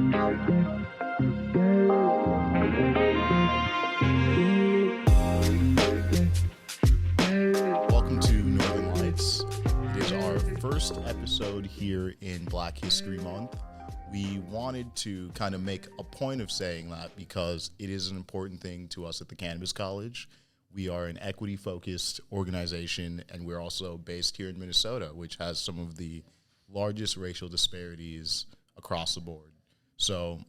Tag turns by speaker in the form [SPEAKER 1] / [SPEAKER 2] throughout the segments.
[SPEAKER 1] Welcome to Northern Lights. It is our first episode here in Black History Month. We wanted to kind of make a point of saying that because it is an important thing to us at the Cannabis College. We are an equity-focused organization, and we're also based here in Minnesota, which has some of the largest racial disparities across the board. So,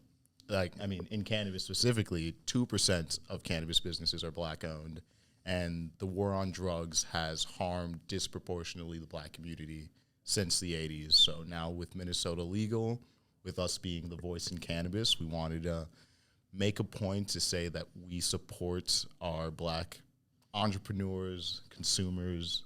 [SPEAKER 1] in cannabis specifically, 2% of cannabis businesses are Black-owned, and the war on drugs has harmed disproportionately the Black community since the 80s. So now with Minnesota legal, with us being the voice in cannabis, we wanted to make a point to say that we support our Black entrepreneurs, consumers.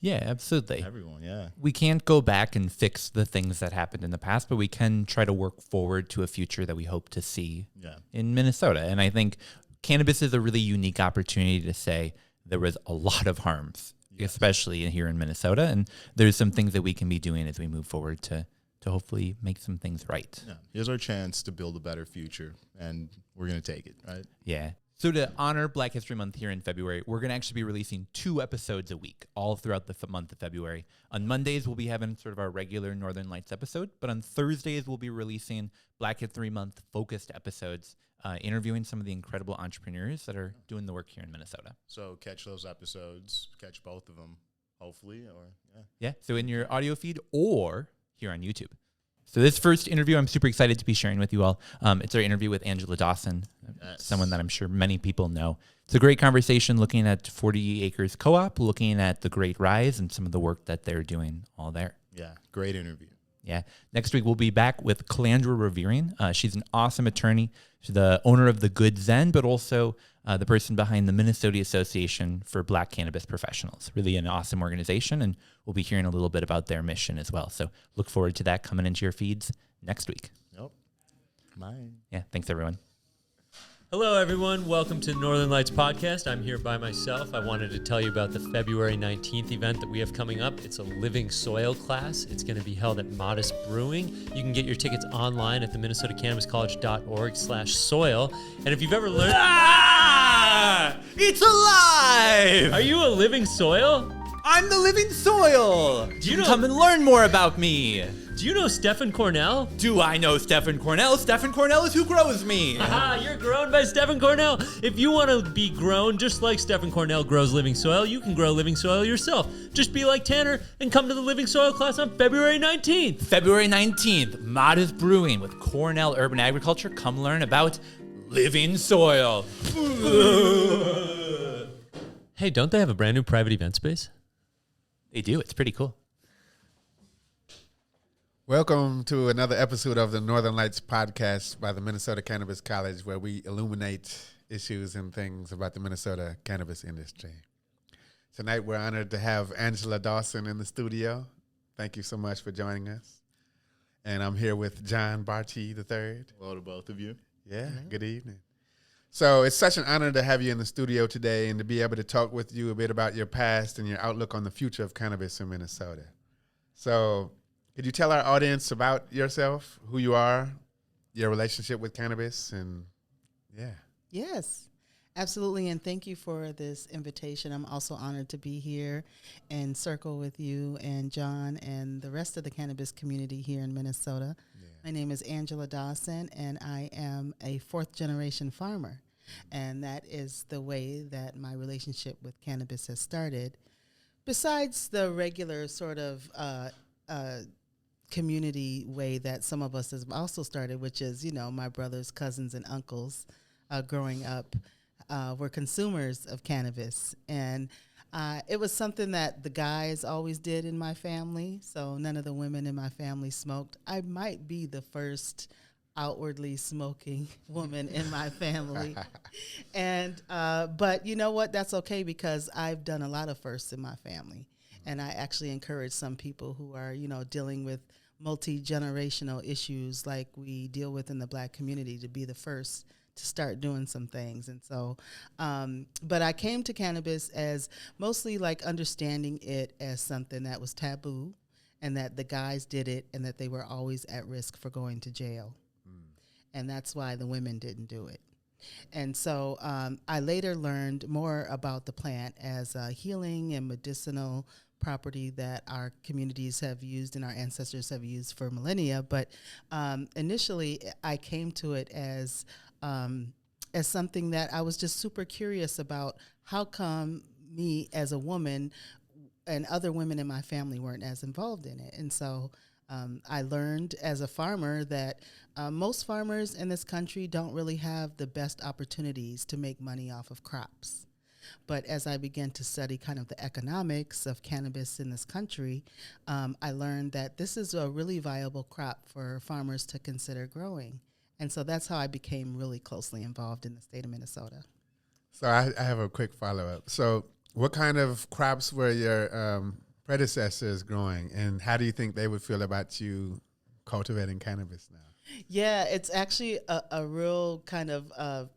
[SPEAKER 2] Yeah, absolutely.
[SPEAKER 1] Everyone, yeah.
[SPEAKER 2] We can't go back and fix the things that happened in the past, but we can try to work forward to a future that we hope to see in Minnesota. And I think cannabis is a really unique opportunity to say there was a lot of harms, especially here in Minnesota. And there's some things that we can be doing as we move forward to hopefully make some things right.
[SPEAKER 1] Yeah. Here's our chance to build a better future, and we're going to take it, right?
[SPEAKER 2] Yeah. So to honor Black History Month here in February, we're going to actually be releasing 2 episodes a week, all throughout the month of February. On Mondays, we'll be having sort of our regular Northern Lights episode, but on Thursdays, we'll be releasing Black History Month focused episodes, interviewing some of the incredible entrepreneurs that are doing the work here in Minnesota.
[SPEAKER 1] So catch those episodes, catch both of them, hopefully, or
[SPEAKER 2] Yeah, so in your audio feed or here on YouTube. So this first interview, I'm super excited to be sharing with you all. It's our interview with Angela Dawson, someone that I'm sure many people know. It's a great conversation looking at 40 Acres Co-op, looking at the Great Rise and some of the work that they're doing all there.
[SPEAKER 1] Yeah, great interview.
[SPEAKER 2] Yeah. Next week, we'll be back with Calandra Revering. She's an awesome attorney. She's the owner of The Good Zen, but also the person behind the Minnesota Association for Black Cannabis Professionals. Really an awesome organization, and we'll be hearing a little bit about their mission as well. So look forward to that coming into your feeds next week.
[SPEAKER 1] Yep. Bye.
[SPEAKER 2] Yeah. Thanks, everyone.
[SPEAKER 3] Hello, everyone. Welcome to Northern Lights Podcast. I'm here by myself. I wanted to tell you about the February 19th event that we have coming up. It's a Living Soil class. It's going to be held at Modest Brewing. You can get your tickets online at the minnesotacannabiscollege.org/soil. And if you've ever learned...
[SPEAKER 2] It's alive!
[SPEAKER 3] Are you a living soil?
[SPEAKER 2] I'm the living soil!
[SPEAKER 3] Do you know...
[SPEAKER 2] Come and learn more about me.
[SPEAKER 3] Do you know Stephen Cornell?
[SPEAKER 2] Do I know Stephen Cornell? Stephen Cornell is who grows me.
[SPEAKER 3] Aha, you're grown by Stephen Cornell. If you want to be grown just like Stephen Cornell grows living soil, you can grow living soil yourself. Just be like Tanner and come to the Living Soil class on February 19th.
[SPEAKER 2] February 19th, Modest Brewing with Cornell Urban Agriculture. Come learn about living soil.
[SPEAKER 3] Hey, don't they have a brand new private event space?
[SPEAKER 2] They do. It's pretty cool.
[SPEAKER 4] Welcome to another episode of the Northern Lights Podcast by the Minnesota Cannabis College, where we illuminate issues and things about the Minnesota cannabis industry. Tonight, we're honored to have Angela Dawson in the studio. Thank you so much for joining us. And I'm here with John Barty III.
[SPEAKER 1] Hello to both of you.
[SPEAKER 4] Yeah, Good evening. So it's such an honor to have you in the studio today and to be able to talk with you a bit about your past and your outlook on the future of cannabis in Minnesota. So could you tell our audience about yourself, who you are, your relationship with cannabis, and
[SPEAKER 5] Yes, absolutely, and thank you for this invitation. I'm also honored to be here and circle with you and John and the rest of the cannabis community here in Minnesota. My name is Angela Dawson, and I am a 4th-generation farmer, and that is the way that my relationship with cannabis has started. Besides the regular sort of community way that some of us has also started, which is, my brothers, cousins, and uncles growing up were consumers of cannabis. And it was something that the guys always did in my family, so none of the women in my family smoked. I might be the first outwardly smoking woman in my family. And but you know what? That's okay, because I've done a lot of firsts in my family. And I actually encourage some people who are, dealing with multi-generational issues like we deal with in the Black community to be the first to start doing some things. And so, but I came to cannabis as mostly like understanding it as something that was taboo and that the guys did it and that they were always at risk for going to jail. and that's why the women didn't do it. And so I later learned more about the plant as a healing and medicinal property that our communities have used and our ancestors have used for millennia. But initially, I came to it as something that I was just super curious about. How come me as a woman and other women in my family weren't as involved in it? And so I learned as a farmer that most farmers in this country don't really have the best opportunities to make money off of crops. But as I began to study kind of the economics of cannabis in this country, I learned that this is a really viable crop for farmers to consider growing. And so that's how I became really closely involved in the state of Minnesota.
[SPEAKER 4] So I have a quick follow-up. So what kind of crops were your predecessors growing, and how do you think they would feel about you cultivating cannabis now?
[SPEAKER 5] Yeah, it's actually a real kind of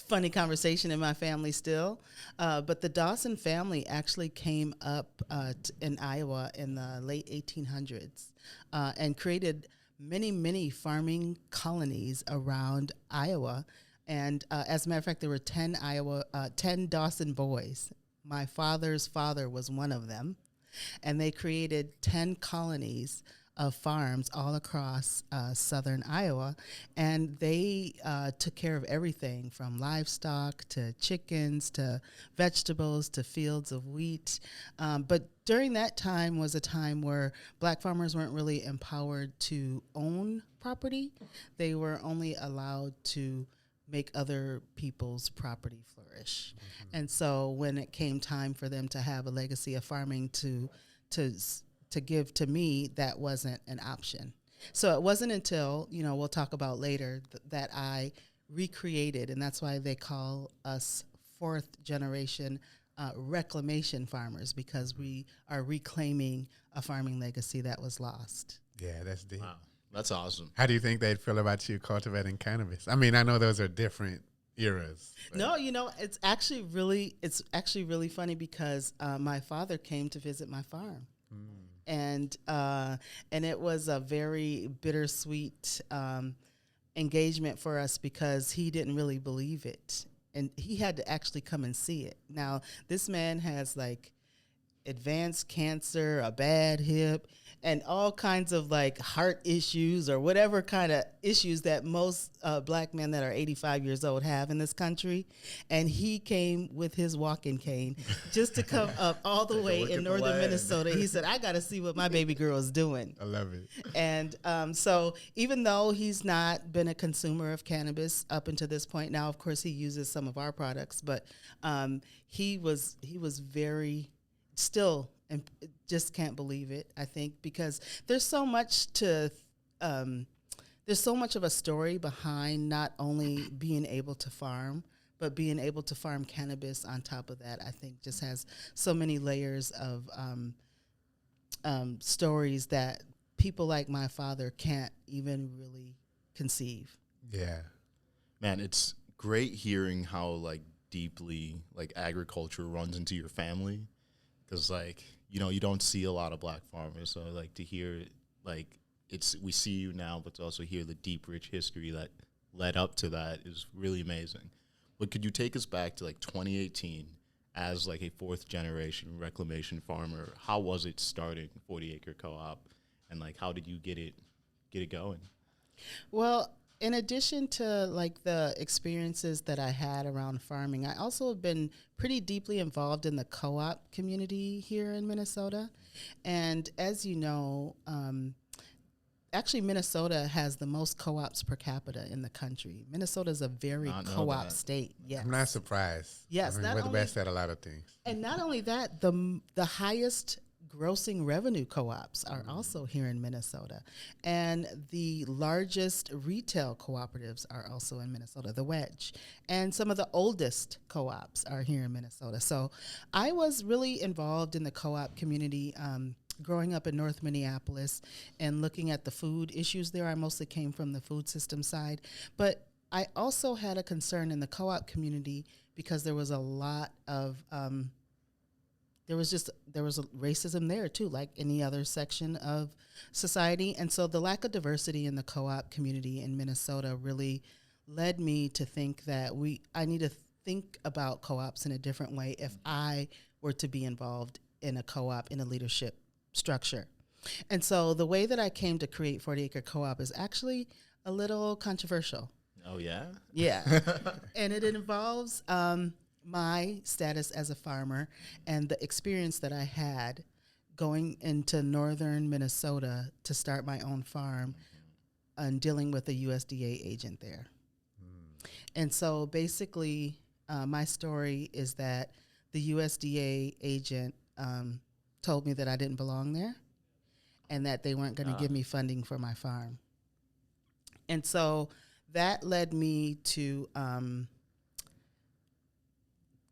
[SPEAKER 5] funny conversation in my family still. But the Dawson family actually came up in Iowa in the late 1800s and created many farming colonies around Iowa. And as a matter of fact, there were 10 Dawson boys. My father's father was one of them. And they created 10 colonies of farms all across southern Iowa. And they took care of everything from livestock to chickens to vegetables to fields of wheat. But during that time was a time where black farmers weren't really empowered to own property. They were only allowed to make other people's property flourish. Mm-hmm. And so when it came time for them to have a legacy of farming to give to me, that wasn't an option. So it wasn't until, we'll talk about later, that I recreated, and that's why they call us fourth generation reclamation farmers, because we are reclaiming a farming legacy that was lost.
[SPEAKER 4] Yeah, that's deep.
[SPEAKER 1] Wow. That's awesome.
[SPEAKER 4] How do you think they'd feel about you cultivating cannabis? I mean, I know those are different eras.
[SPEAKER 5] No, it's actually really funny because my father came to visit my farm, and it was a very bittersweet engagement for us because he didn't really believe it, and he had to actually come and see it. Now, this man has like advanced cancer, a bad hip, and all kinds of like heart issues or whatever kind of issues that most black men that are 85 years old have in this country. And he came with his walking cane just to come up all the way in northern Minnesota. He said, I got to see what my baby girl is doing.
[SPEAKER 4] I love it.
[SPEAKER 5] And so even though he's not been a consumer of cannabis up until this point, now, of course, he uses some of our products, but he was very still, and just can't believe it, I think, because there's so much of a story behind not only being able to farm, but being able to farm cannabis on top of that. I think just has so many layers of stories that people like my father can't even really conceive.
[SPEAKER 4] Yeah.
[SPEAKER 1] Man, it's great hearing how like deeply like agriculture runs into your family. Because, like, you don't see a lot of black farmers. So, like, to hear, like, we see you now, but to also hear the deep, rich history that led up to that is really amazing. But could you take us back to, like, 2018 as, like, a fourth-generation reclamation farmer? How was it starting 40 Acre Co-op? And, like, how did you get it going?
[SPEAKER 5] Well, in addition to like the experiences that I had around farming, I also have been pretty deeply involved in the co-op community here in Minnesota. And as you know, actually Minnesota has the most co-ops per capita in the country. Minnesota is a very co-op state. Yes.
[SPEAKER 4] I'm not surprised.
[SPEAKER 5] Yes.
[SPEAKER 4] I mean, we're the best at a lot of things.
[SPEAKER 5] And not only that, the highest grossing revenue co-ops are also here in Minnesota. And the largest retail cooperatives are also in Minnesota, the Wedge. And some of the oldest co-ops are here in Minnesota. So I was really involved in the co-op community growing up in North Minneapolis and looking at the food issues there. I mostly came from the food system side. But I also had a concern in the co-op community because there was a lot of there was racism there too, like any other section of society. And so the lack of diversity in the co-op community in Minnesota really led me to think that I need to think about co-ops in a different way if I were to be involved in a co-op in a leadership structure. And so the way that I came to create 40 Acre Co-op is actually a little controversial.
[SPEAKER 1] Oh, yeah?
[SPEAKER 5] Yeah. And it involves my status as a farmer and the experience that I had going into northern Minnesota to start my own farm and dealing with a USDA agent there. And so basically, my story is that the USDA agent told me that I didn't belong there and that they weren't going to give me funding for my farm. And so that led me to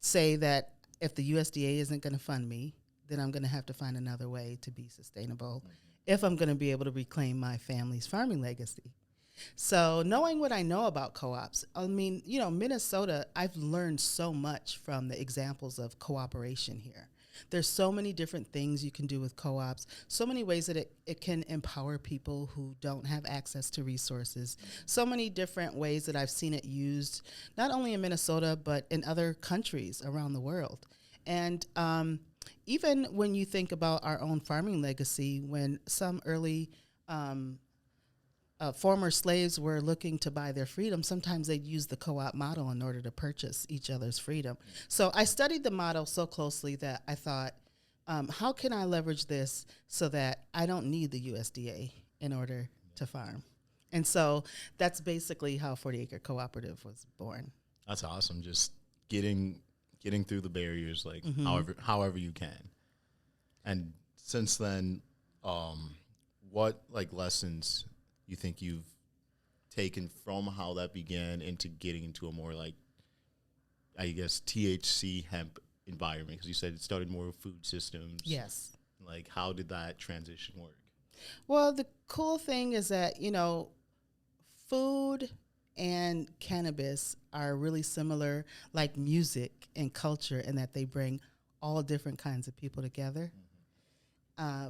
[SPEAKER 5] say that if the USDA isn't going to fund me, then I'm going to have to find another way to be sustainable if I'm going to be able to reclaim my family's farming legacy. So knowing what I know about co-ops, I mean, Minnesota, I've learned so much from the examples of cooperation here. There's so many different things you can do with co-ops, so many ways that it can empower people who don't have access to resources, so many different ways that I've seen it used, not only in Minnesota, but in other countries around the world. And even when you think about our own farming legacy, when some early former slaves were looking to buy their freedom, sometimes they'd use the co-op model in order to purchase each other's freedom. So I studied the model so closely that I thought, how can I leverage this so that I don't need the USDA in order to farm? And so that's basically how 40 Acre Cooperative was born.
[SPEAKER 1] That's awesome. Just getting through the barriers, like however you can. And since then, what lessons you think you've taken from how that began into getting into a more THC hemp environment? Because you said it started more with food systems.
[SPEAKER 5] Yes.
[SPEAKER 1] How did that transition work?
[SPEAKER 5] Well, the cool thing is that, food and cannabis are really similar, like music and culture, in that they bring all different kinds of people together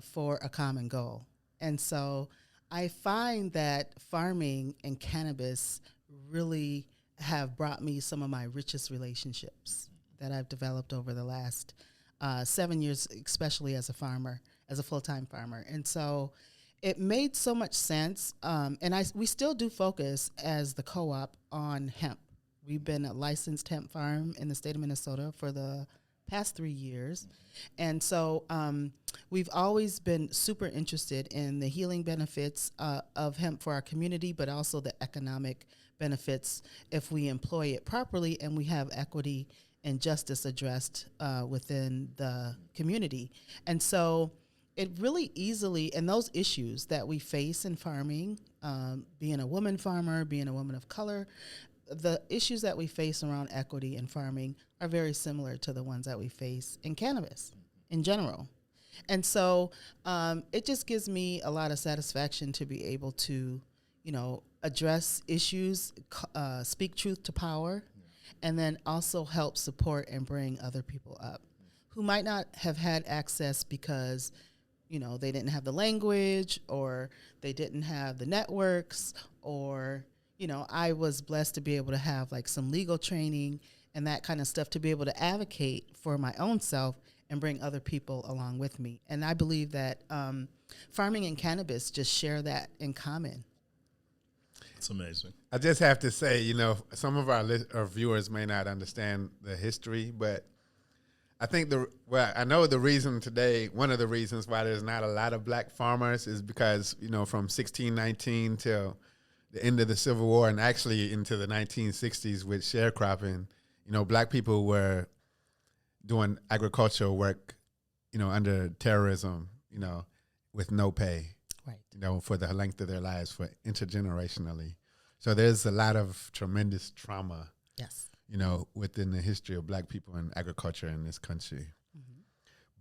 [SPEAKER 5] for a common goal. And so I find that farming and cannabis really have brought me some of my richest relationships that I've developed over the last 7 years, especially as a farmer, as a full-time farmer. And so it made so much sense. And we still do focus as the co-op on hemp. We've been a licensed hemp farm in the state of Minnesota for the past 3 years. And so we've always been super interested in the healing benefits of hemp for our community, but also the economic benefits if we employ it properly and we have equity and justice addressed within the community. And so it really easily, and those issues that we face in farming, being a woman farmer, being a woman of color, the issues that we face around equity in farming are very similar to the ones that we face in cannabis in general. And so it just gives me a lot of satisfaction to be able to, address issues, speak truth to power, and then also help support and bring other people up who might not have had access because, they didn't have the language or they didn't have the networks or, I was blessed to be able to have some legal training and that kind of stuff to be able to advocate for my own self and bring other people along with me. And I believe that farming and cannabis just share that in common.
[SPEAKER 1] It's amazing.
[SPEAKER 4] I just have to say, some of our viewers may not understand the history, but I think I know the reason today, one of the reasons why there's not a lot of black farmers is because, from 1619 till the end of the Civil War and actually into the 1960s with sharecropping, black people were doing agricultural work, under terrorism, with no pay, right? For the length of their lives, for intergenerationally. So there's a lot of tremendous trauma,
[SPEAKER 5] yes,
[SPEAKER 4] within the history of black people in agriculture in this country. Mm-hmm.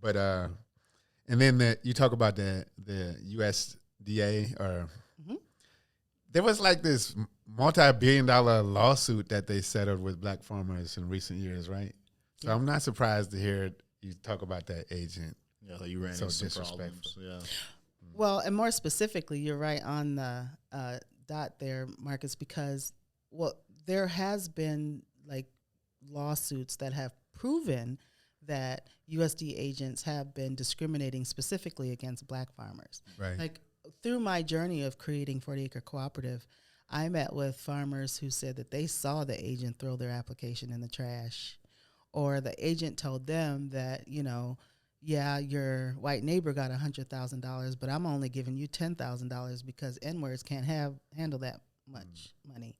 [SPEAKER 4] But and then you talk about the USDA or. Mm-hmm. There was this multi-billion-dollar lawsuit that they settled with black farmers in recent years, right? So I'm not surprised to hear you talk about that agent.
[SPEAKER 1] Yeah, like you ran into some problems. Yeah.
[SPEAKER 5] Well, and more specifically, you're right on the dot there, Marcus, because there has been like lawsuits that have proven that USD agents have been discriminating specifically against Black farmers.
[SPEAKER 4] Right.
[SPEAKER 5] Like through my journey of creating 40 Acre Cooperative, I met with farmers who said that they saw the agent throw their application in the trash, or the agent told them that, you know, yeah, your white neighbor got $100,000, but I'm only giving you $10,000 because N-words can't handle that much money.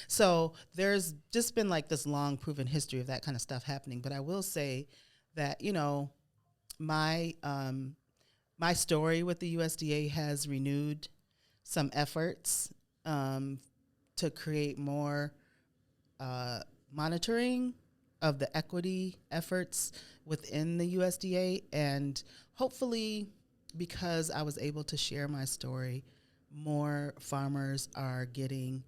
[SPEAKER 5] So there's just been like this long proven history of that kind of stuff happening. But I will say that, you know, my story with the USDA has renewed some efforts to create more monitoring of the equity efforts within the USDA. And hopefully, because I was able to share my story, more farmers are getting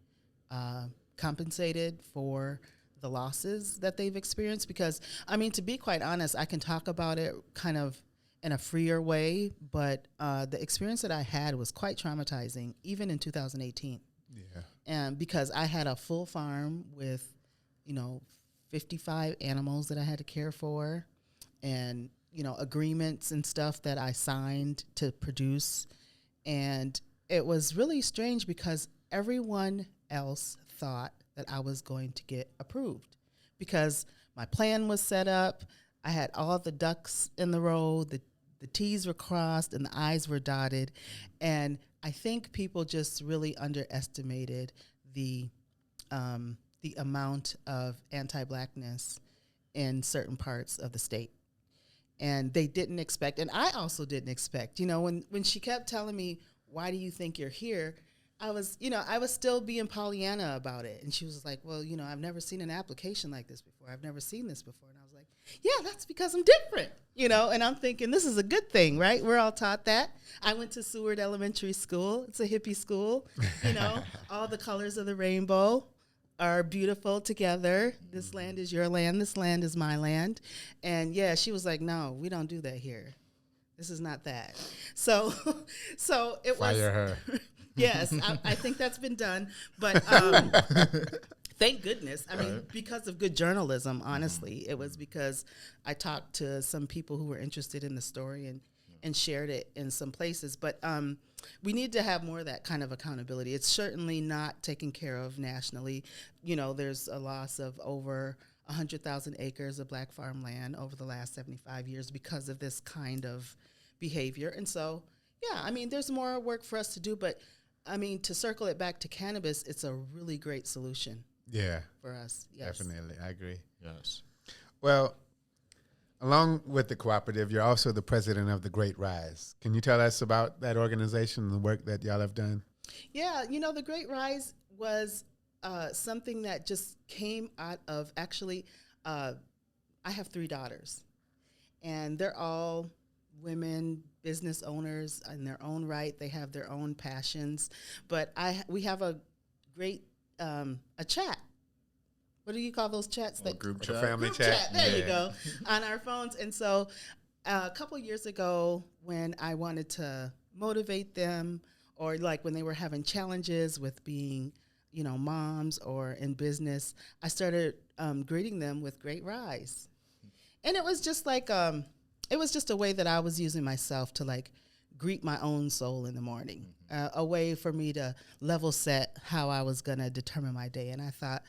[SPEAKER 5] compensated for the losses that they've experienced. Because, I mean, to be quite honest, I can talk about it kind of in a freer way, but the experience that I had was quite traumatizing, even in 2018.
[SPEAKER 4] Yeah.
[SPEAKER 5] And because I had a full farm with, you know, 55 animals that I had to care for, and, you know, agreements and stuff that I signed to produce. And it was really strange because everyone else thought that I was going to get approved because my plan was set up. I had all the ducks in the row, the T's were crossed and the I's were dotted. And I think people just really underestimated the amount of anti-Blackness in certain parts of the state. And they didn't expect, and I also didn't expect, you know, when she kept telling me, why do you think you're here? I was still being Pollyanna about it. And she was like, well, you know, I've never seen an application like this before. I've never seen this before. And I was like, yeah, that's because I'm different, you know, and I'm thinking this is a good thing, right? We're all taught that. I went to Seward Elementary School. It's a hippie school, you know, all the colors of the rainbow are beautiful together. This land is your land. This land is my land. And yeah, she was like, no, we don't do that here. This is not that. So it was.
[SPEAKER 4] Fire her.
[SPEAKER 5] Yes, I think that's been done. But thank goodness. I mean, because of good journalism, honestly. It was because I talked to some people who were interested in the story and shared it in some places. But we need to have more of that kind of accountability. It's certainly not taken care of nationally. You know, there's a loss of over 100,000 acres of Black farmland over the last 75 years because of this kind of behavior. And so, yeah, I mean, there's more work for us to do. But, I mean, to circle it back to cannabis, it's a really great solution.
[SPEAKER 4] Yeah.
[SPEAKER 5] For us. Yes.
[SPEAKER 4] Definitely. I agree.
[SPEAKER 1] Yes.
[SPEAKER 4] Well, along with the cooperative, you're also the president of the Great Rise. Can you tell us about that organization and the work that y'all have done?
[SPEAKER 5] Yeah, you know, the Great Rise was something that just came out of, actually, I have 3 daughters, and they're all women, business owners in their own right. They have their own passions, but we have a great a chat. What do you call those chats? That
[SPEAKER 1] group
[SPEAKER 4] Like a
[SPEAKER 1] chat.
[SPEAKER 4] family
[SPEAKER 5] Group
[SPEAKER 4] chat.
[SPEAKER 5] There you go. On our phones. And so a couple years ago, when I wanted to motivate them, or like when they were having challenges with being, you know, moms or in business, I started greeting them with Great Rise. And it was just like, it was just a way that I was using myself to like greet my own soul in the morning, a way for me to level set how I was going to determine my day. And I thought,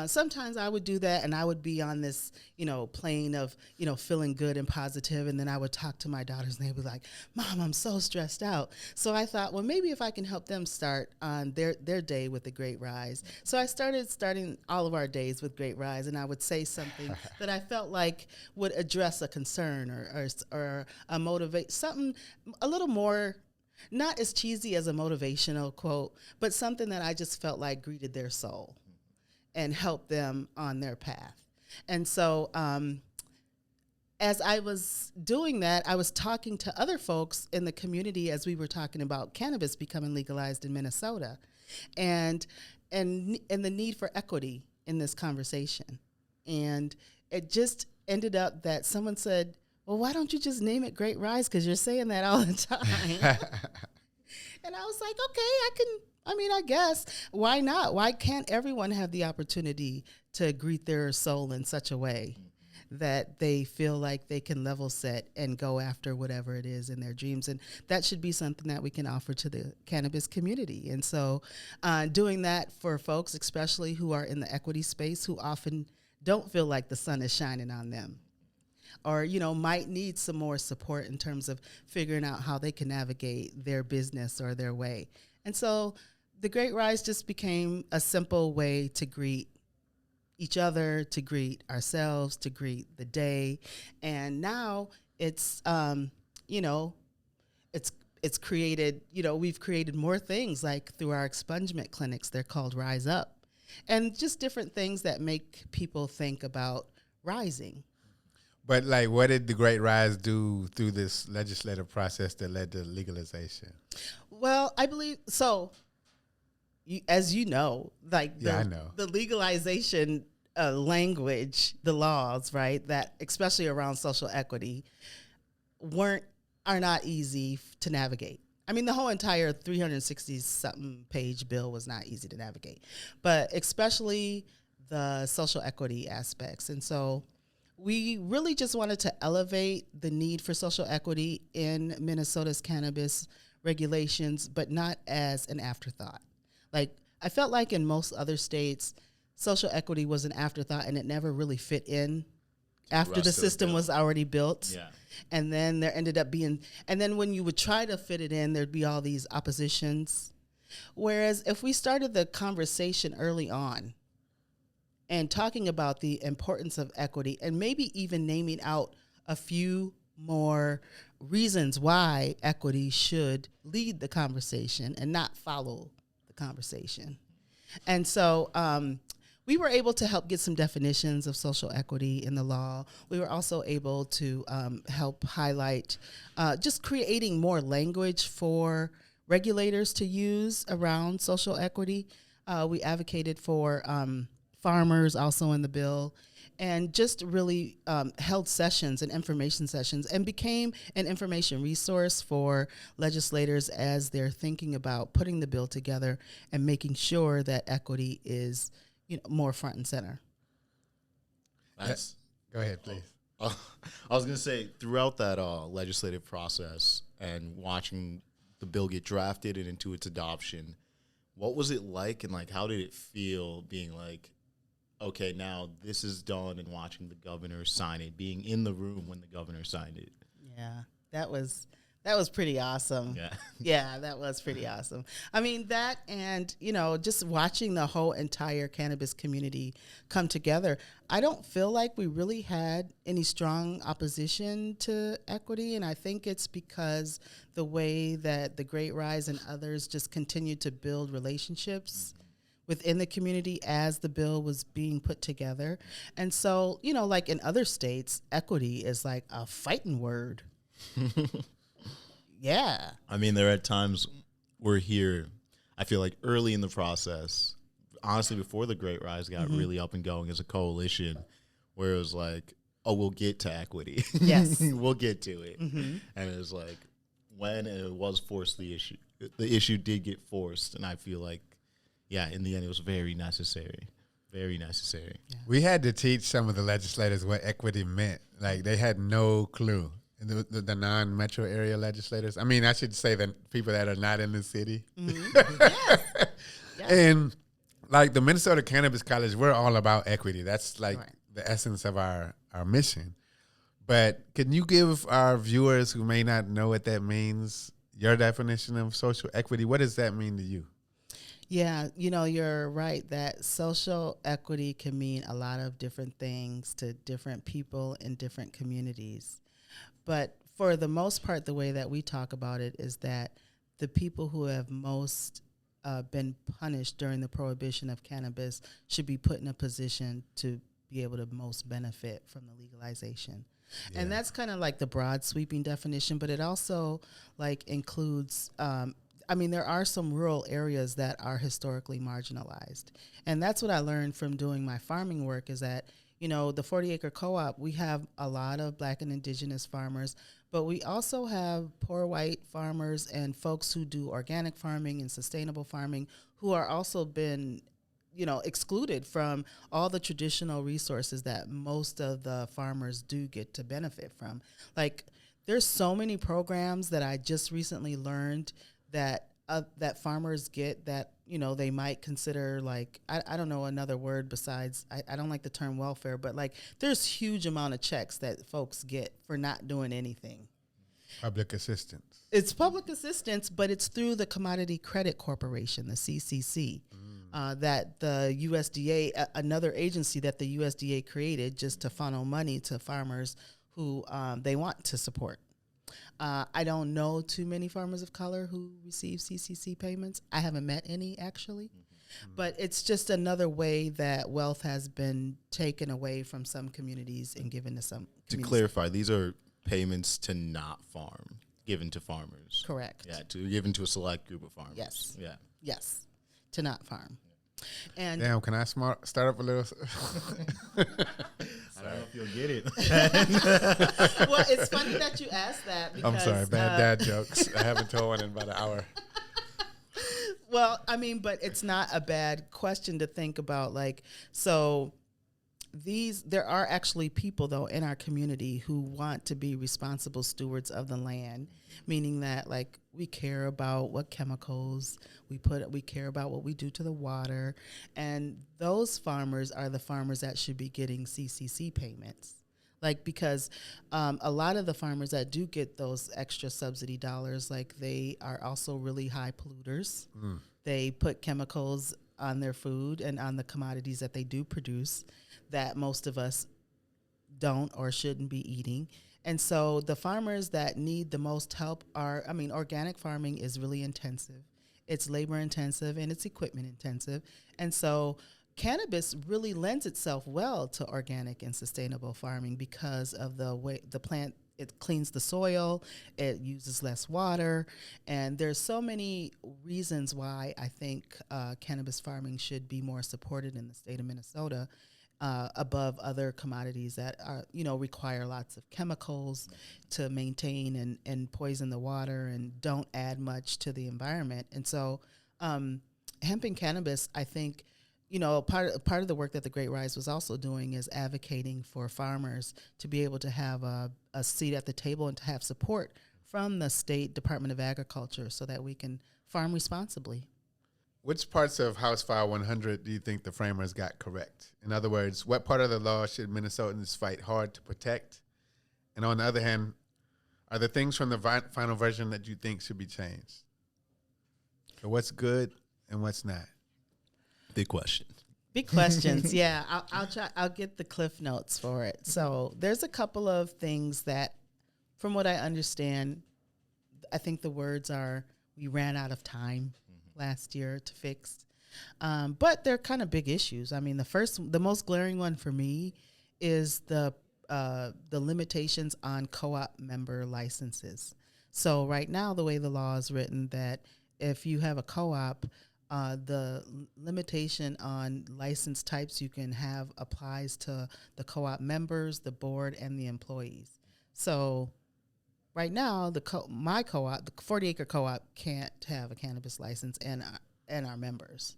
[SPEAKER 5] sometimes I would do that, and I would be on this, you know, plane of, you know, feeling good and positive, and then I would talk to my daughters, and they'd be like, Mom, I'm so stressed out. So I thought, well, maybe if I can help them start on their day with the Great Rise. So I starting all of our days with Great Rise, and I would say something that I felt like would address a concern or a motivate, something a little more, not as cheesy as a motivational quote, but something that I just felt like greeted their soul and help them on their path. And so as I was doing that, I was talking to other folks in the community as we were talking about cannabis becoming legalized in Minnesota and the need for equity in this conversation. And it just ended up that someone said, well, why don't you just name it Great Rise? Because you're saying that all the time. And I was like, okay, I guess. Why not? Why can't everyone have the opportunity to greet their soul in such a way that they feel like they can level set and go after whatever it is in their dreams? And that should be something that we can offer to the cannabis community. And so doing that for folks, especially who are in the equity space, who often don't feel like the sun is shining on them, or, might need some more support in terms of figuring out how they can navigate their business or their way. And so the Great Rise just became a simple way to greet each other, to greet ourselves, to greet the day. And now it's, it's created, we've created more things like through our expungement clinics. They're called Rise Up, and just different things that make people think about rising.
[SPEAKER 4] But like, what did the Great Rise do through this legislative process that led to legalization?
[SPEAKER 5] Well, I believe so. As you know, like
[SPEAKER 4] I know.
[SPEAKER 5] The legalization language, the laws, right, that especially around social equity, are not easy to navigate. I mean, the whole entire 360-something page bill was not easy to navigate, but especially the social equity aspects. And so we really just wanted to elevate the need for social equity in Minnesota's cannabis regulations, but not as an afterthought. Like, I felt like in most other states, social equity was an afterthought and it never really fit in after the system was already built.
[SPEAKER 1] Yeah.
[SPEAKER 5] And then there ended up being, and then when you would try to fit it in, there'd be all these oppositions. Whereas if we started the conversation early on and talking about the importance of equity and maybe even naming out a few more reasons why equity should lead the conversation and not follow the conversation. And so we were able to help get some definitions of social equity in the law. We were also able to help highlight just creating more language for regulators to use around social equity. We advocated for farmers also in the bill, and just really held sessions and information sessions and became an information resource for legislators as they're thinking about putting the bill together and making sure that equity is more front and center.
[SPEAKER 1] Nice.
[SPEAKER 4] Go ahead, please.
[SPEAKER 1] I was going to say, throughout that legislative process and watching the bill get drafted and into its adoption, what was it like, and like how did it feel being like, okay, now this is done, and watching the governor sign it, being in the room when the governor signed it?
[SPEAKER 5] Yeah, that was pretty awesome.
[SPEAKER 1] Yeah.
[SPEAKER 5] Yeah, that was pretty awesome. I mean, that and, just watching the whole entire cannabis community come together. I don't feel like we really had any strong opposition to equity, and I think it's because the way that the Great Rise and others just continued to build relationships within the community as the bill was being put together. And so, like in other states, equity is like a fighting word. Yeah.
[SPEAKER 1] I mean, there are times we're here, I feel like early in the process, honestly, before the Great Rise got really up and going as a coalition, where it was like, oh, we'll get to equity.
[SPEAKER 5] Yes.
[SPEAKER 1] We'll get to it. Mm-hmm. And it was like, when it was forced, the issue did get forced. And I feel like, yeah, in the end, it was very necessary. Very necessary.
[SPEAKER 5] Yeah.
[SPEAKER 4] We had to teach some of the legislators what equity meant. Like, they had no clue. The non-metro area legislators. I mean, I should say that people that are not in the city.
[SPEAKER 5] Mm-hmm. Yes. Yes.
[SPEAKER 4] And like the Minnesota Cannabis College, we're all about equity. That's like
[SPEAKER 5] Right.
[SPEAKER 4] the essence of our mission. But can you give our viewers who may not know what that means, your definition of social equity? What does that mean to you?
[SPEAKER 5] Yeah, you're right that social equity can mean a lot of different things to different people in different communities. But for the most part, the way that we talk about it is that the people who have most been punished during the prohibition of cannabis should be put in a position to be able to most benefit from the legalization. Yeah. And that's kind of like the broad sweeping definition, but it also like includes there are some rural areas that are historically marginalized. And that's what I learned from doing my farming work is that, the 40-acre co-op, we have a lot of Black and Indigenous farmers, but we also have poor white farmers and folks who do organic farming and sustainable farming who are also been excluded from all the traditional resources that most of the farmers do get to benefit from. Like, there's so many programs that I just recently learned that that farmers get that, they might consider, like, I don't know another word besides, I don't like the term welfare, but like there's huge amount of checks that folks get for not doing anything.
[SPEAKER 4] Public assistance.
[SPEAKER 5] It's public assistance, but it's through the Commodity Credit Corporation, the CCC, that the USDA, another agency that the USDA created just to funnel money to farmers who they want to support. I don't know too many farmers of color who receive CCC payments. I haven't met any, actually. But it's just another way that wealth has been taken away from some communities and given to some communities.
[SPEAKER 1] To clarify, these are payments to not farm, given to farmers.
[SPEAKER 5] Correct.
[SPEAKER 1] Yeah, given to a select group of farmers.
[SPEAKER 5] Yes.
[SPEAKER 1] Yeah.
[SPEAKER 5] Yes, to not farm. And
[SPEAKER 4] Damn, can I start up a little?
[SPEAKER 1] I don't know if you'll get it.
[SPEAKER 5] well, it's funny that you asked that because
[SPEAKER 4] I'm sorry, bad dad jokes. I haven't told one in about an hour.
[SPEAKER 5] Well, but it's not a bad question to think about. Like, so there are actually people, though, in our community who want to be responsible stewards of the land, meaning that, like, we care about what chemicals we care about what we do to the water, and those farmers are the farmers that should be getting CCC payments. Like, because a lot of the farmers that do get those extra subsidy dollars, like, they are also really high polluters. They put chemicals on their food and on the commodities that they do produce that most of us don't or shouldn't be eating. And so the farmers that need the most help are, organic farming is really intensive. It's labor intensive and it's equipment intensive. And so cannabis really lends itself well to organic and sustainable farming because of the way the plant, it cleans the soil, it uses less water, and there's so many reasons why I think cannabis farming should be more supported in the state of Minnesota above other commodities that are, require lots of chemicals to maintain and poison the water and don't add much to the environment. And so hemp and cannabis, I think, part of the work that the Great Rise was also doing is advocating for farmers to be able to have a seat at the table and to have support from the State Department of Agriculture so that we can farm responsibly.
[SPEAKER 4] Which parts of House File 100 do you think the framers got correct? In other words, what part of the law should Minnesotans fight hard to protect? And on the other hand, are there things from the final version that you think should be changed? So what's good and what's not?
[SPEAKER 1] Big question.
[SPEAKER 5] Big questions. Yeah, I'll try. I'll get the Cliff Notes for it. So there's a couple of things that, from what I understand, I think the words are, we ran out of time last year to fix. But they're kind of big issues. The most glaring one for me is the limitations on co-op member licenses. So right now, the way the law is written, that if you have a co-op, the limitation on license types you can have applies to the co-op members, the board, and the employees. So right now, my co-op, the 40-acre co-op, can't have a cannabis license and our members.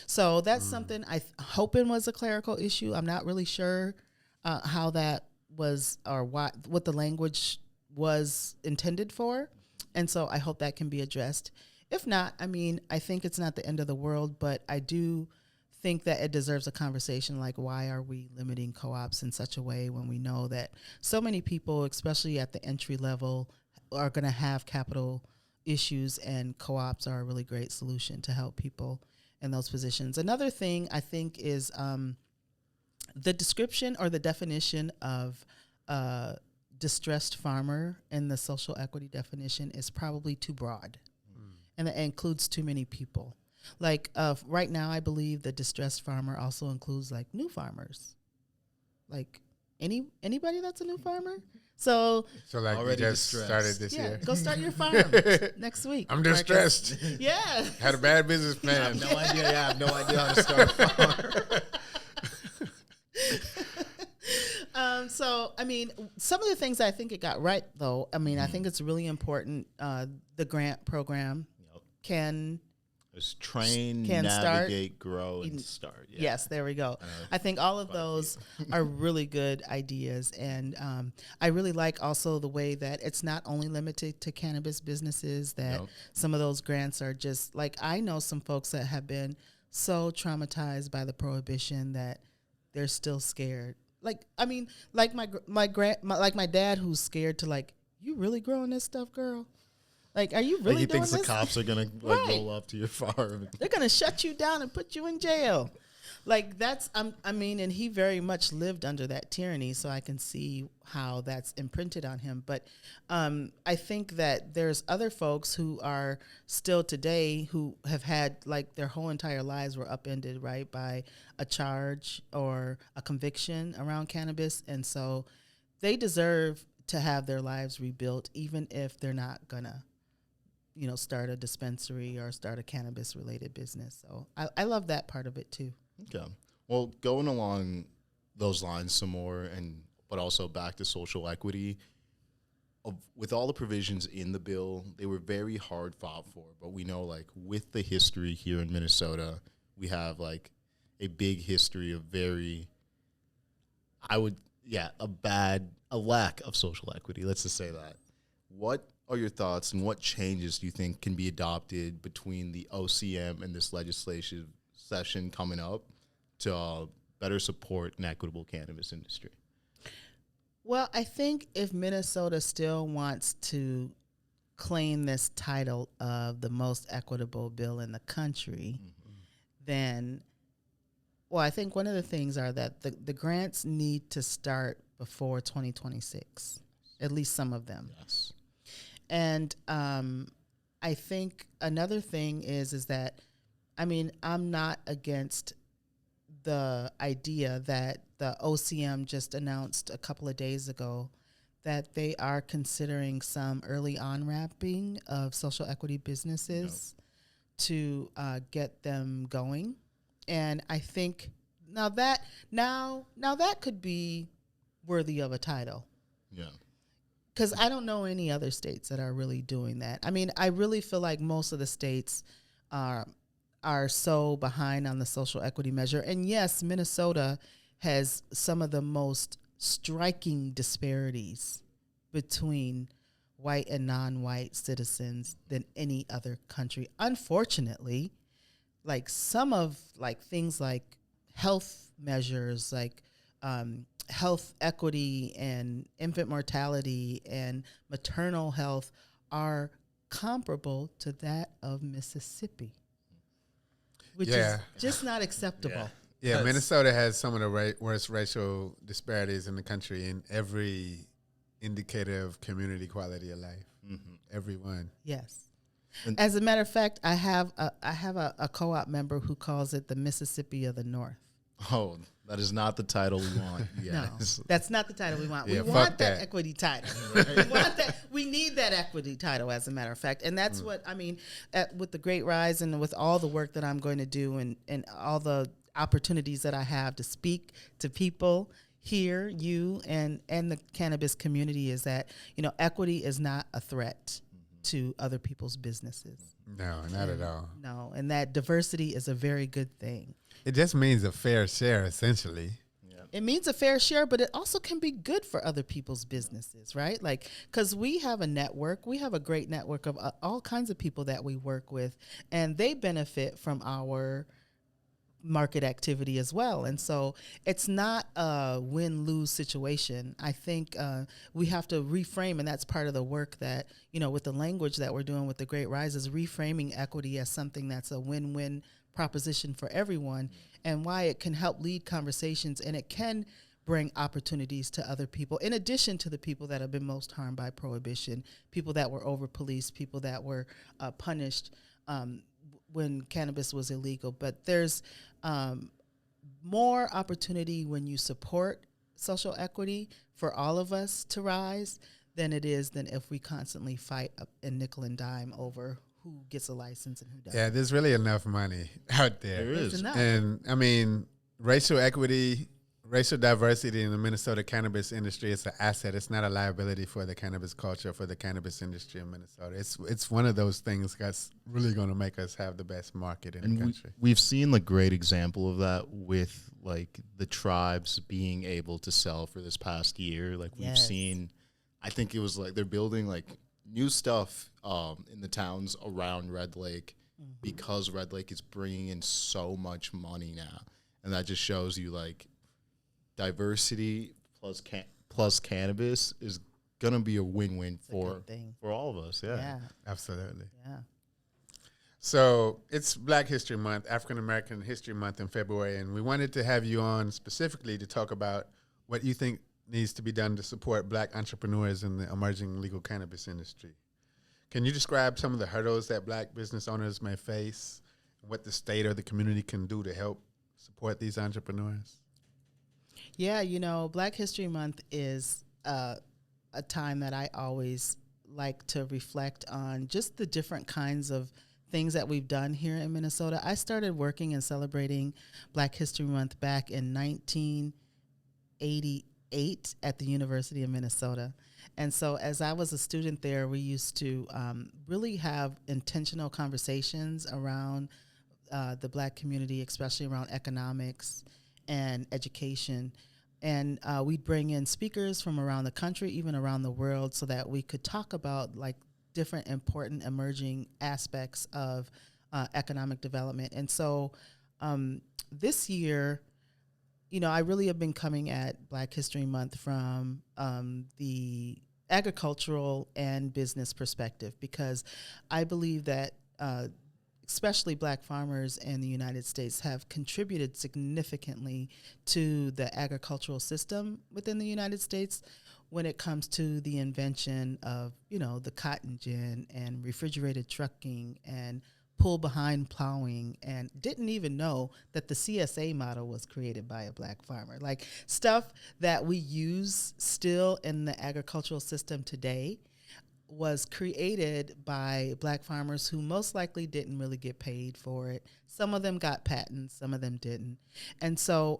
[SPEAKER 5] So that's something I hoping was a clerical issue. I'm not really sure how that was or what the language was intended for, and so I hope that can be addressed. If not, I think it's not the end of the world, but I do think that it deserves a conversation, like, why are we limiting co-ops in such a way when we know that so many people, especially at the entry level, are going to have capital issues, and co-ops are a really great solution to help people in those positions. Another thing I think is the description or the definition of distressed farmer in the social equity definition is probably too broad. And it includes too many people. Like right now, I believe the distressed farmer also includes like new farmers. Like anybody that's a new farmer. So
[SPEAKER 4] like
[SPEAKER 1] already
[SPEAKER 4] you just
[SPEAKER 1] distressed.
[SPEAKER 4] started this
[SPEAKER 5] yeah,
[SPEAKER 4] year.
[SPEAKER 5] go start your farm next week.
[SPEAKER 4] I'm distressed.
[SPEAKER 5] Yeah.
[SPEAKER 4] Had a bad business
[SPEAKER 1] I
[SPEAKER 4] plan.
[SPEAKER 1] have no idea. Yeah, I have no idea how to start a farm.
[SPEAKER 5] So, I mean, some of the things I think it got right, though, I mean, I think it's really important. The grant program can
[SPEAKER 1] Just train,
[SPEAKER 5] can
[SPEAKER 1] navigate, grow, and start. Yeah.
[SPEAKER 5] Yes, there we go. I think all of those are really good ideas. And I really like also the way that it's not only limited to cannabis businesses, that some of those grants are just like, I know some folks that have been so traumatized by the prohibition that they're still scared. Like, I mean, like my dad, who's scared to like, you really growing this stuff, girl? Like, are you really
[SPEAKER 1] Like he
[SPEAKER 5] doing
[SPEAKER 1] thinks
[SPEAKER 5] this?
[SPEAKER 1] the cops are gonna roll up to your farm.
[SPEAKER 5] They're gonna shut you down and put you in jail. Like that's, I mean, and he very much lived under that tyranny, so I can see how that's imprinted on him. But I think that there's other folks who are still today who have had like their whole entire lives were upended, right, by a charge or a conviction around cannabis, and so they deserve to have their lives rebuilt, even if they're not gonna, start a dispensary or start a cannabis related business. So I love that part of it too.
[SPEAKER 1] Okay. Well, going along those lines some more, but also back to social equity, with all the provisions in the bill, they were very hard fought for. But we know, like, with the history here in Minnesota, we have, like, a big history of a lack of social equity. Let's just say that. What are your thoughts and what changes do you think can be adopted between the OCM and this legislative session coming up to better support an equitable cannabis industry?
[SPEAKER 5] Well, I think if Minnesota still wants to claim this title of the most equitable bill in the country, then, well, I think one of the things are that the grants need to start before 2026, at least some of them.
[SPEAKER 1] Yes.
[SPEAKER 5] And I think another thing is that, I mean, I'm not against the idea that the OCM just announced a couple of days ago that they are considering some early on-ramping of social equity businesses to get them going. And I think now that could be worthy of a title.
[SPEAKER 1] Yeah.
[SPEAKER 5] Because I don't know any other states that are really doing that. I mean, I really feel like most of the states are so behind on the social equity measure. And yes, Minnesota has some of the most striking disparities between white and non-white citizens than any other country. Unfortunately, like some of like things like health measures, like health equity and infant mortality and maternal health are comparable to that of Mississippi, which is just not acceptable.
[SPEAKER 4] Yeah, Minnesota has some of the worst racial disparities in the country in every indicator of community quality of life. Everyone.
[SPEAKER 5] Yes. As a matter of fact, I have a co-op member who calls it the Mississippi of the North.
[SPEAKER 1] Oh, that is not the title we want. Yes.
[SPEAKER 5] No, that's not the title we want.
[SPEAKER 4] Yeah,
[SPEAKER 5] we want
[SPEAKER 4] that
[SPEAKER 5] equity title. We want that. We need that equity title, as a matter of fact. And that's what, I mean, with the Great Rise and with all the work that I'm going to do and all the opportunities that I have to speak to people here, you and the cannabis community, is that, equity is not a threat to other people's businesses.
[SPEAKER 4] No, not at all.
[SPEAKER 5] No, and that diversity is a very good thing.
[SPEAKER 4] It just means a fair share, essentially.
[SPEAKER 5] It means a fair share, but it also can be good for other people's businesses, right? Like, because we have a network, we have a great network of all kinds of people that we work with, and they benefit from our market activity as well. And so it's not a win-lose situation. I think we have to reframe, and that's part of the work that, with the language that we're doing with the Great Rise, is reframing equity as something that's a win-win proposition for everyone, and why it can help lead conversations, and it can bring opportunities to other people, in addition to the people that have been most harmed by prohibition, people that were over-policed, people that were punished when cannabis was illegal. But there's more opportunity when you support social equity for all of us to rise than it is than if we constantly fight and nickel and dime over who gets a license and who doesn't.
[SPEAKER 4] Yeah, there's really enough money out there.
[SPEAKER 1] There is.
[SPEAKER 4] And I mean, racial equity, racial diversity in the Minnesota cannabis industry is an asset. It's not a liability for the cannabis culture, for the cannabis industry in Minnesota. It's one of those things that's really going to make us have the best market in the country.
[SPEAKER 1] We've seen the great example of that with like the tribes being able to sell for this past year. Like we've seen, I think it was like they're building like new stuff in the towns around Red Lake because Red Lake is bringing in so much money now. And that just shows you like diversity plus cannabis is going to be a win-win for all of us. Yeah,
[SPEAKER 4] absolutely.
[SPEAKER 5] Yeah.
[SPEAKER 4] So it's Black History Month, African American History Month in February, and we wanted to have you on specifically to talk about what you think needs to be done to support Black entrepreneurs in the emerging legal cannabis industry. Can you describe some of the hurdles that Black business owners may face and what the state or the community can do to help support these entrepreneurs?
[SPEAKER 5] Yeah, you know, Black History Month is a time that I always like to reflect on just the different kinds of things that we've done here in Minnesota. I started working and celebrating Black History Month back in 1988 at the University of Minnesota. And so as I was a student there, we used to really have intentional conversations around the Black community, especially around economics and education. And we'd bring in speakers from around the country, even around the world, so that we could talk about like different important emerging aspects of economic development. And so this year, you know, I really have been coming at Black History Month from the agricultural and business perspective, because I believe that especially Black farmers in the United States have contributed significantly to the agricultural system within the United States when it comes to the invention of, you know, the cotton gin and refrigerated trucking and pull behind plowing, and didn't even know that the CSA model was created by a Black farmer. Like stuff that we use still in the agricultural system today was created by Black farmers who most likely didn't really get paid for it. Some of them got patents, some of them didn't. And so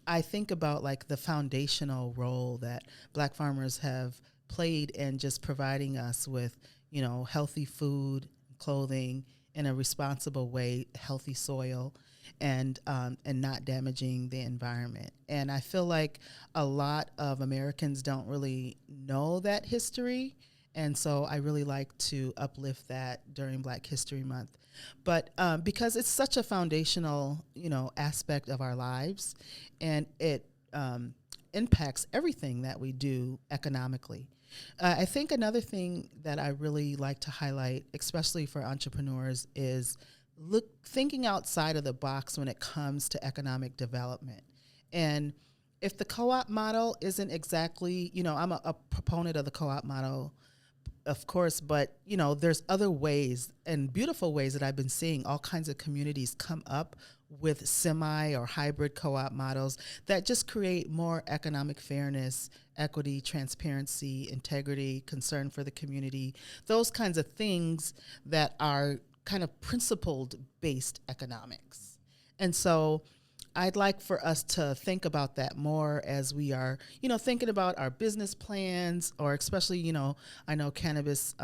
[SPEAKER 5] I think about like the foundational role that Black farmers have played in just providing us with, you know, healthy food, clothing in a responsible way, healthy soil, and not damaging the environment. And I feel like a lot of Americans don't really know that history. And so I really like to uplift that during Black History Month. But because it's such a foundational, you know, aspect of our lives, and it impacts everything that we do economically. I think another thing that I really like to highlight, especially for entrepreneurs, is thinking outside of the box when it comes to economic development. And if the co-op model isn't exactly, you know, I'm a proponent of the co-op model, of course, but, you know, there's other ways and beautiful ways that I've been seeing all kinds of communities come up with semi or hybrid co-op models that just create more economic fairness, equity, transparency, integrity, concern for the community, those kinds of things that are kind of principled-based economics. And so I'd like for us to think about that more as we are, you know, thinking about our business plans, or especially, you know, I know cannabis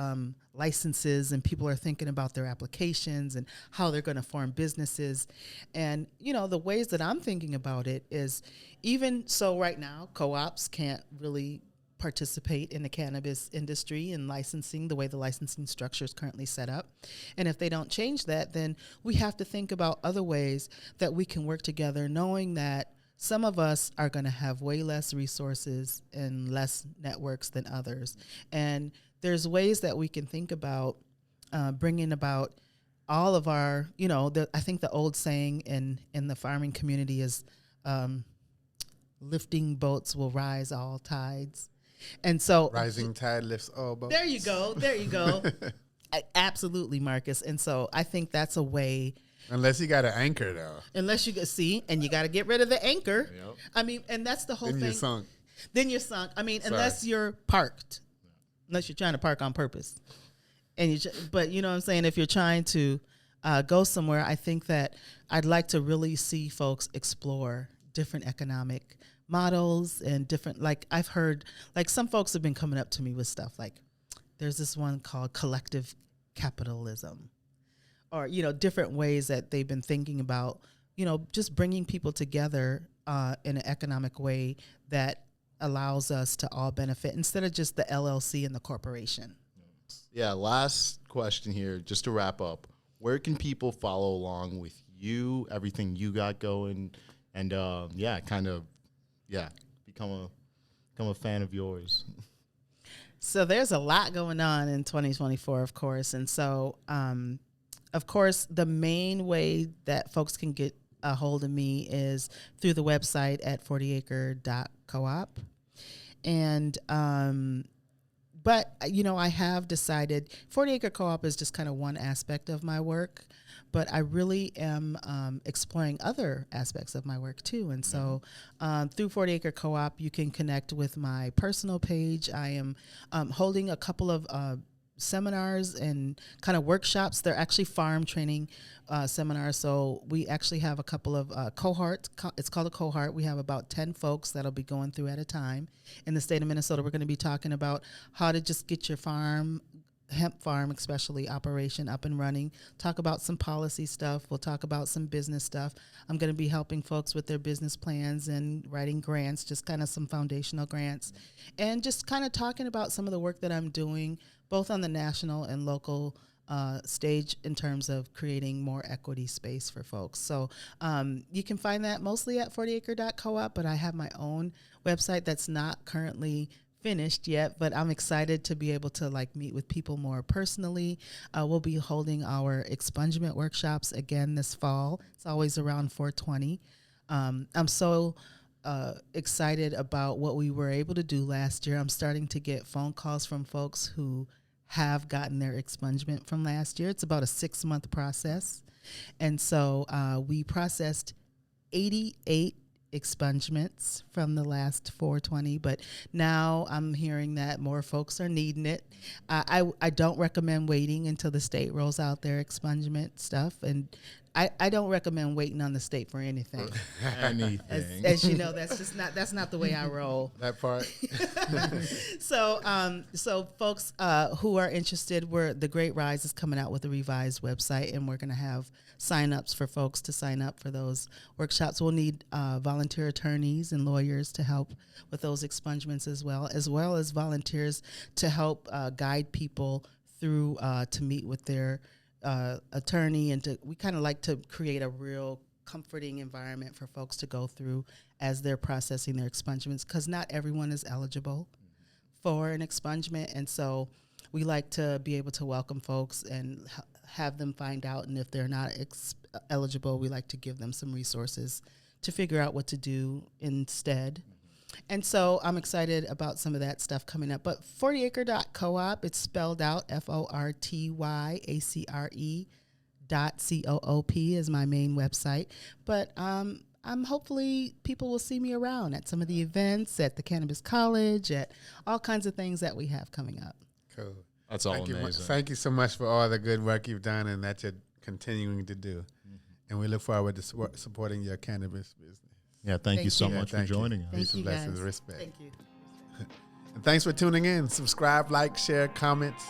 [SPEAKER 5] licenses, and people are thinking about their applications and how they're going to form businesses. And, you know, the ways that I'm thinking about it is, even so right now, co-ops can't really participate in the cannabis industry and licensing the way the licensing structure is currently set up. And if they don't change that, then we have to think about other ways that we can work together, knowing that some of us are going to have way less resources and less networks than others. And there's ways that we can think about bringing about all of our, you know, I think the old saying in the farming community is lifting boats will rise all tides. And so
[SPEAKER 4] rising tide lifts all boats.
[SPEAKER 5] There you go. There you go. Absolutely, Marcus. And so I think that's a way.
[SPEAKER 4] Unless you got an anchor, though.
[SPEAKER 5] Unless you see, and you got to get rid of the anchor.
[SPEAKER 1] Yep.
[SPEAKER 5] I mean, and that's the whole
[SPEAKER 4] then
[SPEAKER 5] thing.
[SPEAKER 4] You're sunk.
[SPEAKER 5] Then you're sunk. I mean, unless you're parked, unless you're trying to park on purpose. And but you know what I'm saying? If you're trying to go somewhere, I think that I'd like to really see folks explore different economic models and different, like I've heard, like some folks have been coming up to me with stuff like, there's this one called collective capitalism, or, you know, different ways that they've been thinking about, you know, just bringing people together in an economic way that allows us to all benefit instead of just the LLC and the corporation.
[SPEAKER 1] Yeah, last question here, just to wrap up. Where can people follow along with you, everything you got going, and become a fan of yours?
[SPEAKER 5] So there's a lot going on in 2024, of course. And so, of course, the main way that folks can get a hold of me is through the website at 40acre.coop. And, but, you know, I have decided 40 Acre Co-op is just kind of one aspect of my work, but I really am exploring other aspects of my work too. And so through 40 Acre Co-op, you can connect with my personal page. I am holding a couple of seminars and kind of workshops. They're actually farm training seminars. So we actually have a couple of cohorts. It's called a cohort. We have about 10 folks that'll be going through at a time. In the state of Minnesota, we're going to be talking about how to just get your farm, hemp farm especially, operation up and running. Talk about some policy stuff. We'll talk about some business stuff. I'm going to be helping folks with their business plans and writing grants, just kind of some foundational grants, and just kind of talking about some of the work that I'm doing both on the national and local stage in terms of creating more equity space for folks. So you can find that mostly at 40acre.coop, but I have my own website that's not currently finished yet, but I'm excited to be able to like meet with people more personally. We'll be holding our expungement workshops again this fall. It's always around 420. I'm so excited about what we were able to do last year. I'm starting to get phone calls from folks who have gotten their expungement from last year. It's about a 6-month process. And so we processed 88 expungements from the last 420, but now I'm hearing that more folks are needing it. I don't recommend waiting until the state rolls out their expungement stuff, and I don't recommend waiting on the state for anything. As you know, that's not the way I roll.
[SPEAKER 4] That part.
[SPEAKER 5] So folks who are interested, the Great Rise is coming out with a revised website, and we're going to have sign-ups for folks to sign up for those workshops. We'll need volunteer attorneys and lawyers to help with those expungements as well as volunteers to help guide people through to meet with their attorney, and we kind of like to create a real comforting environment for folks to go through as they're processing their expungements, because not everyone is eligible for an expungement, and so we like to be able to welcome folks and have them find out, and if they're not eligible, we like to give them some resources to figure out what to do instead. And so I'm excited about some of that stuff coming up. But 40acre.coop, it's spelled out FORTYACRE.COOP is my main website. But I'm hopefully people will see me around at some of the events, at the Cannabis College, at all kinds of things that we have coming up.
[SPEAKER 4] Cool.
[SPEAKER 1] That's all amazing.
[SPEAKER 4] Thank you so much for all the good work you've done and that you're continuing to do. And we look forward to supporting your cannabis business.
[SPEAKER 1] Yeah, thank you so much for joining us.
[SPEAKER 5] Thank you, guys.
[SPEAKER 4] Respect.
[SPEAKER 5] Thank you.
[SPEAKER 4] And thanks for tuning in. Subscribe, like, share, comments.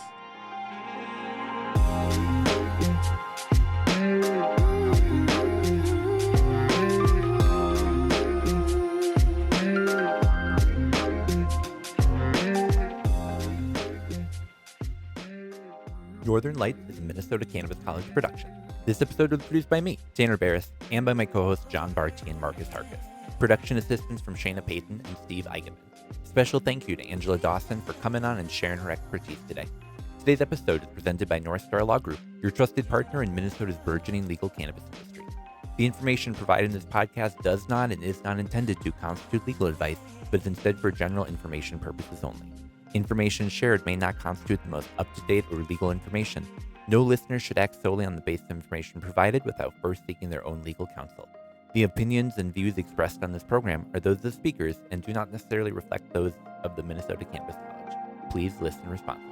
[SPEAKER 2] Northern Lights is a Minnesota Cannabis College production. This episode was produced by me, Tanner Barris, and by my co-hosts John Barty and Marcus Harkis. Production assistance from Shayna Payton and Steve Eigenman. Special thank you to Angela Dawson for coming on and sharing her expertise today. Today's episode is presented by North Star Law Group, your trusted partner in Minnesota's burgeoning legal cannabis industry. The information provided in this podcast does not and is not intended to constitute legal advice, but is instead for general information purposes only. Information shared may not constitute the most up-to-date or legal information. No listener should act solely on the basis of information provided without first seeking their own legal counsel. The opinions and views expressed on this program are those of the speakers and do not necessarily reflect those of the Minnesota Cannabis College. Please listen responsibly.